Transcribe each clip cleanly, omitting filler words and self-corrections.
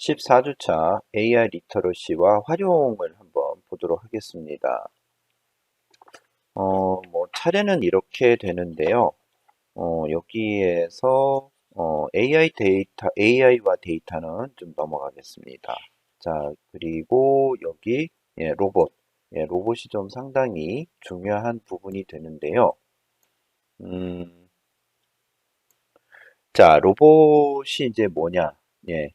14주차 AI 리터러시와 활용을 한번 보도록 하겠습니다. 차례는 이렇게 되는데요. 여기에서 AI와 데이터는 좀 넘어가겠습니다. 자, 그리고 여기 로봇. 로봇이 좀 상당히 중요한 부분이 되는데요. 자, 로봇이 이제 뭐냐? 예.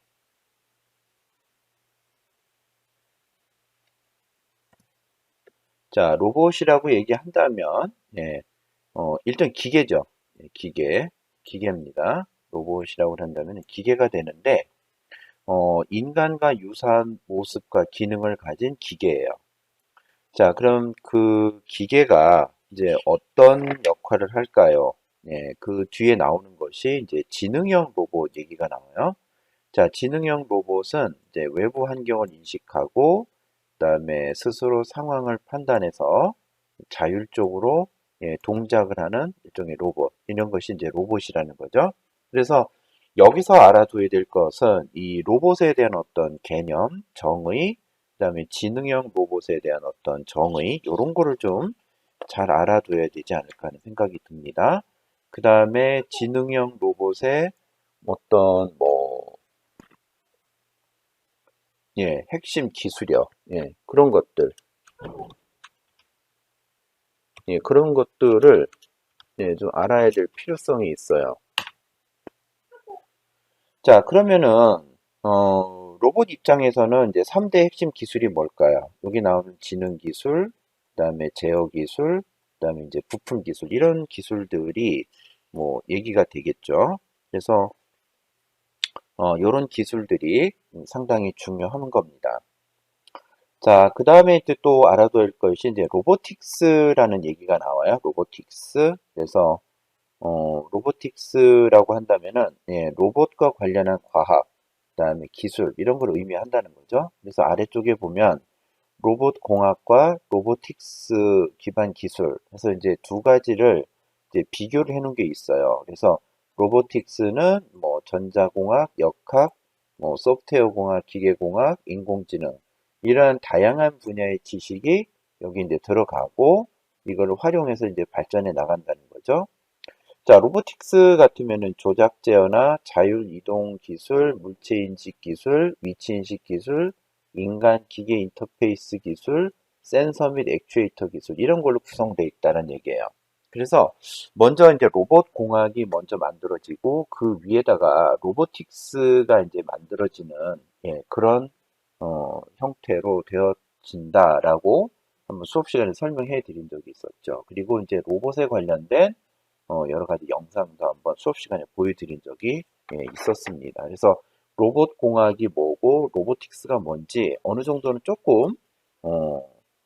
자, 로봇이라고 얘기한다면, 일단 기계죠. 기계입니다. 로봇이라고 한다면 기계가 되는데, 인간과 유사한 모습과 기능을 가진 기계예요. 자, 그럼 그 기계가 이제 어떤 역할을 할까요? 그 뒤에 나오는 것이 이제 지능형 로봇 얘기가 나와요. 자, 지능형 로봇은 이제 외부 환경을 인식하고, 그다음에 스스로 상황을 판단해서 자율적으로 동작을 하는 일종의 로봇. 이런 것이 이제 로봇이라는 거죠. 그래서 여기서 알아둬야 될 것은 이 로봇에 대한 어떤 개념, 정의, 그다음에 지능형 로봇에 대한 어떤 정의, 이런 거를 좀 잘 알아둬야 되지 않을까 하는 생각이 듭니다. 그 다음에 지능형 로봇의 어떤 핵심 기술이요. 그런 것들, 그런 것들을 좀 알아야 될 필요성이 있어요. 자, 그러면은 로봇 입장에서는 이제 3대 핵심 기술이 뭘까요? 여기 나오는 지능 기술, 그다음에 제어 기술, 그다음에 이제 부품 기술 이런 기술들이 뭐 얘기가 되겠죠. 그래서 이런 기술들이 상당히 중요한 겁니다. 자, 그 다음에 이제 또 알아둬야 할 것이 이제 로보틱스라는 얘기가 나와요. 로보틱스. 그래서 로보틱스라고 한다면은 로봇과 관련한 과학, 그다음에 기술 이런 걸 의미한다는 거죠. 그래서 아래쪽에 보면 로봇 공학과 로보틱스 기반 기술 해서 이제 두 가지를 이제 비교를 해 놓은 게 있어요. 그래서 로보틱스는 뭐 전자공학, 역학, 뭐 소프트웨어 공학, 기계공학, 인공지능 이러한 다양한 분야의 지식이 여기 이제 들어가고 이걸 활용해서 이제 발전해 나간다는 거죠. 자, 로보틱스 같으면은 조작 제어나 자율 이동 기술, 물체 인식 기술, 위치 인식 기술, 인간 기계 인터페이스 기술, 센서 및 액추에이터 기술 이런 걸로 구성되어 있다는 얘기예요. 그래서 먼저 이제 로봇 공학이 먼저 만들어지고 그 위에다가 로보틱스가 이제 만들어지는 그런 형태로 되어진다라고 한번 수업 시간에 설명해 드린 적이 있었죠. 그리고 이제 로봇에 관련된 여러 가지 영상도 한번 수업 시간에 보여드린 적이 있었습니다. 그래서 로봇 공학이 뭐고 로보틱스가 뭔지 어느 정도는 조금 어,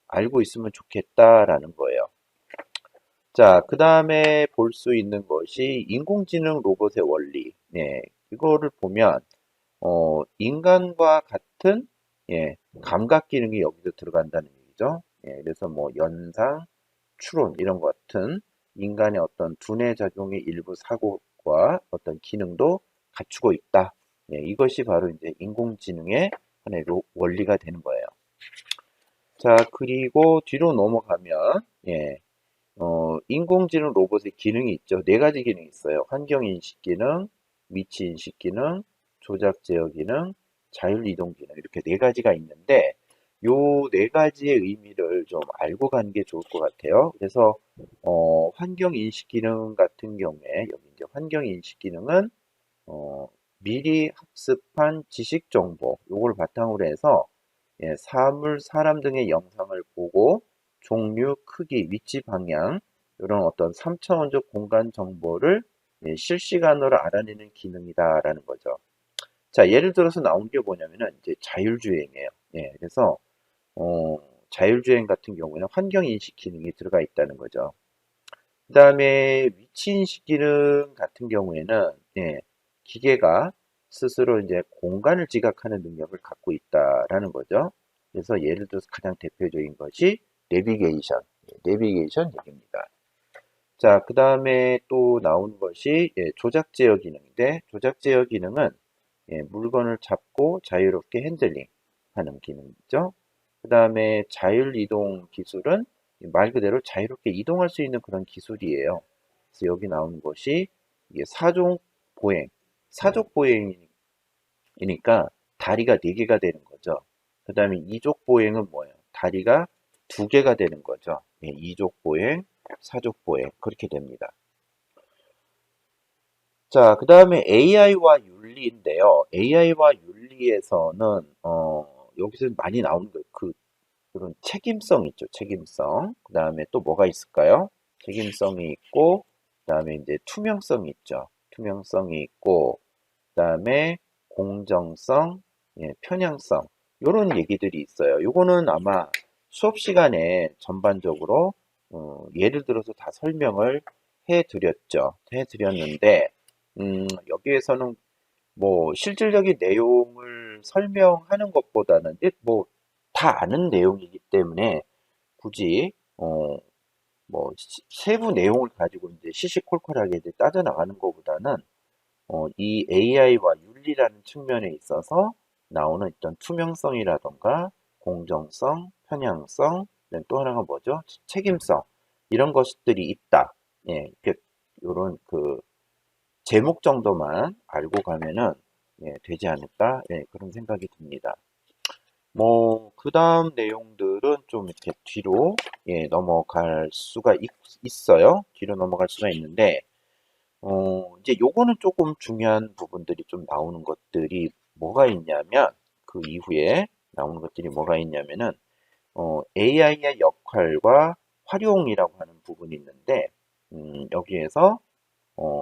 알고 있으면 좋겠다라는 거예요. 자, 그 다음에 볼 수 있는 것이 인공지능 로봇의 원리. 이거를 보면 인간과 같은 감각 기능이 여기도 들어간다는 얘기죠. 그래서 뭐 연상, 추론 이런 것 같은 인간의 어떤 두뇌 작용의 일부 사고과 어떤 기능도 갖추고 있다. 이것이 바로 이제 인공지능의 하나의 원리가 되는 거예요. 자, 그리고 뒤로 넘어가면 인공지능 로봇의 기능이 있죠. 네 가지 기능이 있어요. 환경인식 기능, 위치인식 기능, 조작 제어 기능, 자율이동 기능 이렇게 네 가지가 있는데 요 네 가지의 의미를 좀 알고 가는 게 좋을 것 같아요. 그래서 환경인식 기능 같은 경우에 여기 이제 환경인식 기능은 어, 미리 학습한 지식 정보 요걸 바탕으로 해서 사물, 사람 등의 영상을 보고 종류, 크기, 위치, 방향 이런 어떤 3차원적 공간 정보를 실시간으로 알아내는 기능이다라는 거죠. 자, 예를 들어서 나온 게 뭐냐면은 이제 자율주행이에요. 그래서 어, 자율주행 같은 경우에는 환경인식 기능이 들어가 있다는 거죠. 그 다음에 위치인식 기능 같은 경우에는 기계가 스스로 이제 공간을 지각하는 능력을 갖고 있다라는 거죠. 그래서 예를 들어서 가장 대표적인 것이 내비게이션 얘기입니다. 자, 그 다음에 또 나온 것이 조작 제어 기능인데 조작 제어 기능은 물건을 잡고 자유롭게 핸들링 하는 기능이죠. 그 다음에 자율이동 기술은 말 그대로 자유롭게 이동할 수 있는 그런 기술이에요. 그래서 여기 나오는 것이 이게 사족 보행, 사족 보행이니까 다리가 4개가 되는 거죠. 그 다음에 이족 보행은 뭐예요? 다리가 2개가 되는 거죠. 이족 보행, 사족 보행 그렇게 됩니다. 자, 그 다음에 AI와 윤리인데요. AI와 윤리에서는 여기서 많이 나오는 거예요. 그런 책임성 있죠. 책임성. 그 다음에 또 뭐가 있을까요? 책임성이 있고, 그 다음에 이제 투명성이 있죠. 투명성이 있고, 그 다음에 공정성, 편향성. 요런 얘기들이 있어요. 요거는 아마 수업 시간에 전반적으로 예를 들어서 다 설명을 해드렸죠. 해드렸는데 여기에서는 뭐 실질적인 내용을 설명하는 것보다는 뭐 다 아는 내용이기 때문에 굳이 뭐 세부 내용을 가지고 이제 시시콜콜하게 이제 따져 나가는 것보다는 이 AI와 윤리라는 측면에 있어서 나오는 어떤 투명성이라던가 공정성, 편향성, 또 하나가 뭐죠? 책임성 이런 것들이 있다. 이런 그 제목 정도만 알고 가면은 되지 않을까 그런 생각이 듭니다. 뭐 그 다음 내용들은 좀 이렇게 뒤로 넘어갈 수가 있어요. 뒤로 넘어갈 수가 있는데 이제 요거는 조금 중요한 부분들이 좀 나오는 것들이 뭐가 있냐면 그 이후에 나오는 것들이 뭐가 있냐면은 AI의 역할과 활용이라고 하는 부분이 있는데 여기에서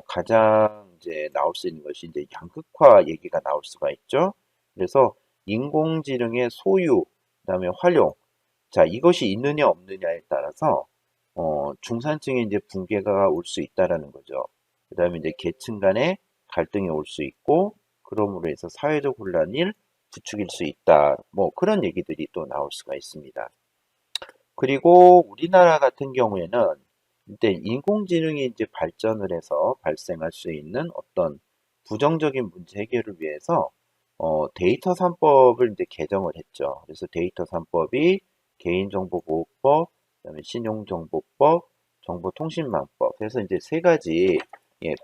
가장 이제 나올 수 있는 것이 이제 양극화 얘기가 나올 수가 있죠. 그래서 인공지능의 소유, 그다음에 활용. 자, 이것이 있느냐 없느냐에 따라서 중산층의 이제 붕괴가 올 수 있다라는 거죠. 그다음에 이제 계층 간의 갈등이 올 수 있고, 그러므로 해서 사회적 혼란을 부추길 수 있다. 뭐 그런 얘기들이 또 나올 수가 있습니다. 그리고 우리나라 같은 경우에는 이때 인공지능이 이제 발전을 해서 발생할 수 있는 어떤 부정적인 문제 해결을 위해서 데이터 3법을 이제 개정을 했죠. 그래서 데이터 3법이 개인정보보호법, 그다음에 신용정보법, 정보통신망법. 그래서 이제 세 가지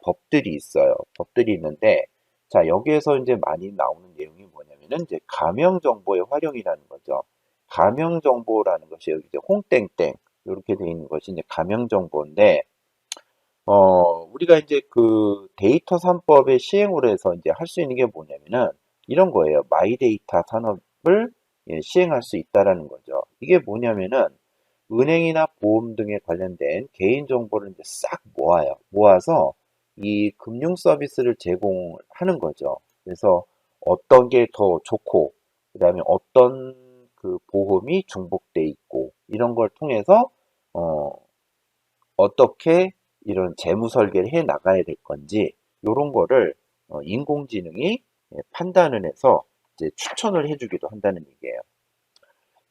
법들이 있어요. 법들이 있는데 자 여기에서 이제 많이 나오는 내용이 뭐냐면은 이제 가명 정보의 활용이라는 거죠. 가명 정보라는 것이 여기 이제 홍땡땡 이렇게 되어 있는 것이 이제 가명 정보인데 우리가 이제 그 데이터 3법의 시행으로 해서 이제 할 수 있는 게 뭐냐면은 이런 거예요. 마이데이터 산업을 시행할 수 있다라는 거죠. 이게 뭐냐면은 은행이나 보험 등에 관련된 개인 정보를 이제 싹 모아요. 모아서 이 금융 서비스를 제공하는 거죠. 그래서 어떤 게 더 좋고, 그 다음에 어떤 그 보험이 중복돼 있고, 이런 걸 통해서, 어떻게 이런 재무 설계를 해 나가야 될 건지, 이런 거를 인공지능이 판단을 해서 이제 추천을 해주기도 한다는 얘기예요.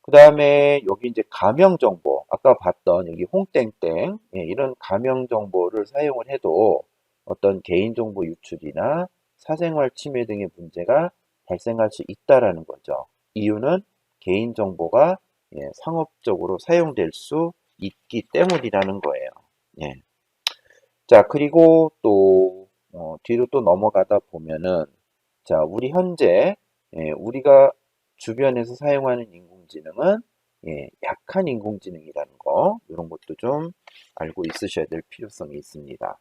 그 다음에 여기 이제 가명 정보, 아까 봤던 여기 홍땡땡, 이런 가명 정보를 사용을 해도 어떤 개인정보 유출이나 사생활 침해 등의 문제가 발생할 수 있다라는 거죠. 이유는 개인정보가 상업적으로 사용될 수 있기 때문이라는 거예요. 예. 자, 그리고 또 뒤로 또 넘어가다 보면은 자, 우리 현재 우리가 주변에서 사용하는 인공지능은 약한 인공지능이라는 거 이런 것도 좀 알고 있으셔야 될 필요성이 있습니다.